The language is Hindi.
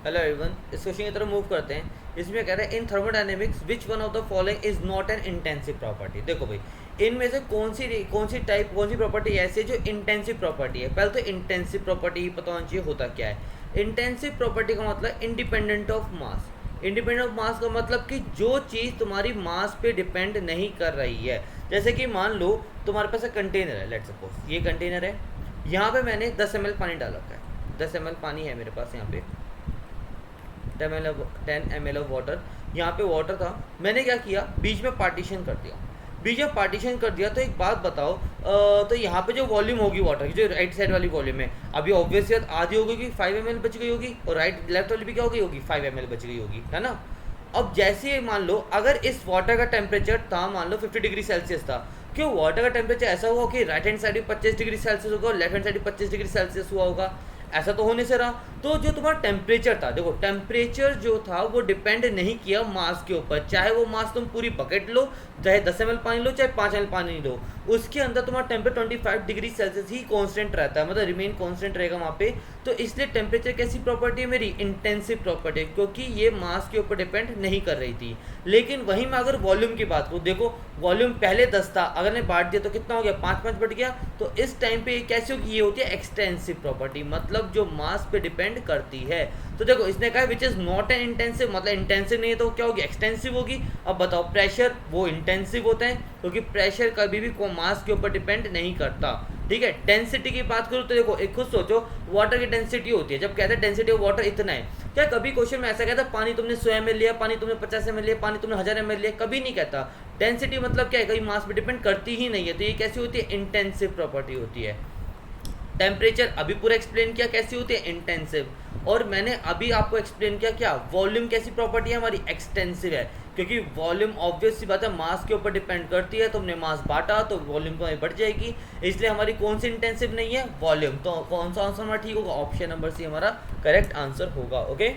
हेलो एवरीवन, इस क्वेश्चन की तरफ मूव करते हैं। इसमें कह रहे हैं in thermodynamics which one of the following is not an intensive property. देखो भाई, इनमें से कौन सी प्रॉपर्टी ऐसी है जो इंटेंसिव प्रॉपर्टी है। पहले तो इंटेंसिव प्रॉपर्टी ही पता होना चाहिए होता क्या है। इंटेंसिव प्रॉपर्टी का मतलब independent of mass. Independent of mass का मतलब कि जो चीज़ तुम्हारी मास पे डिपेंड नहीं कर रही है। जैसे कि मान लो तुम्हारे पास एक कंटेनर है, लेट सपोज ये कंटेनर है, यहाँ पे मैंने 10 ml पानी डाल रखा है। 10 ml पानी है मेरे पास, यहाँ पे 10 ml ऑफ वाटर। यहाँ पे वाटर था, मैंने क्या किया, बीच में पार्टीशन कर दिया। बीच में पार्टीशन कर दिया तो एक बात बताओ, तो यहाँ पे जो वॉल्यूम होगी वाटर की, जो राइट साइड वाली वॉल्यूम है, अभी ऑब्वियसली आधी हो गई, 5 ml बच गई होगी, और राइट लेफ्ट वाली भी क्या हो गई होगी, 5 ml बच गई होगी, है ना। अब जैसे मान लो अगर इस वाटर का टेम्परेचर था, मान लो 50 डिग्री सेल्सियस था, क्यों वाटर का टेम्परेचर ऐसा हुआ कि राइट हैंड साइड भी 25 डिग्री सेल्सियस होगा और लेफ्ट हैंड साइड भी 25 डिग्री सेल्सियस हुआ होगा। ऐसा तो होने से रहा। तो जो तुम्हारा टेम्परेचर था, देखो टेम्परेचर जो था वो डिपेंड नहीं किया मास के ऊपर। चाहे वो मास तुम पूरी बकेट लो, चाहे 10 ml पानी लो, चाहे 5 ml पानी लो, उसके अंदर तुम्हारा टेम्परेचर 25 डिग्री सेल्सियस ही कांस्टेंट रहता है, मतलब रिमेन कांस्टेंट रहेगा वहाँ पे। तो इसलिए टेम्परेचर कैसी प्रॉपर्टी है मेरी, इंटेंसिव प्रॉपर्टी है, क्योंकि ये मास के ऊपर डिपेंड नहीं कर रही थी। लेकिन वहीं मैं अगर वॉल्यूम की बात करूँ, देखो वॉल्यूम पहले 10 था, अगर ने बांट दिया तो कितना हो गया, 5 बढ़ गया। तो इस टाइम पे कैसे होगी, ये होती है एक्सटेंसिव प्रॉपर्टी, मतलब जो मास पे डिपेंड करती है। तो देखो इसने कहा which is not an intensive, मतलब इंटेंसिव नहीं है तो क्या होगी, एक्सटेंसिव होगी। अब बताओ प्रेशर वो इंटेंसिव होता है, क्योंकि प्रेशर कभी भी मास के ऊपर डिपेंड नहीं करता। ठीक है, डेंसिटी की बात करूँ तो देखो एक खुद सोचो, वाटर की डेंसिटी होती है, जब कहते हैं डेंसिटी ऑफ वाटर इतना है, क्या कभी क्वेश्चन में ऐसा कहता है पानी तुमने 100 ml लिया, पानी तुमने 50 ml लिया, पानी तुमने 1000 ml लिया, कभी नहीं कहता। डेंसिटी मतलब क्या है, कभी मास पे डिपेंड करती ही नहीं है। तो ये कैसी होती है, इंटेंसिव प्रॉपर्टी होती है। टेम्परेचर अभी पूरा एक्सप्लेन किया कैसी होती है, इंटेंसिव। और मैंने अभी आपको एक्सप्लेन किया क्या, वॉल्यूम कैसी प्रॉपर्टी है हमारी, एक्सटेंसिव है, क्योंकि वॉल्यूम ऑब्वियस सी बात है मास के ऊपर डिपेंड करती है। तो हमने मास बांटा तो वॉल्यूम तो बढ़ जाएगी, इसलिए हमारी कौन सी इंटेंसिव नहीं है, वॉल्यूम। तो कौन सा आंसर हमारा ठीक होगा, ऑप्शन नंबर सी हमारा करेक्ट आंसर होगा। ओके।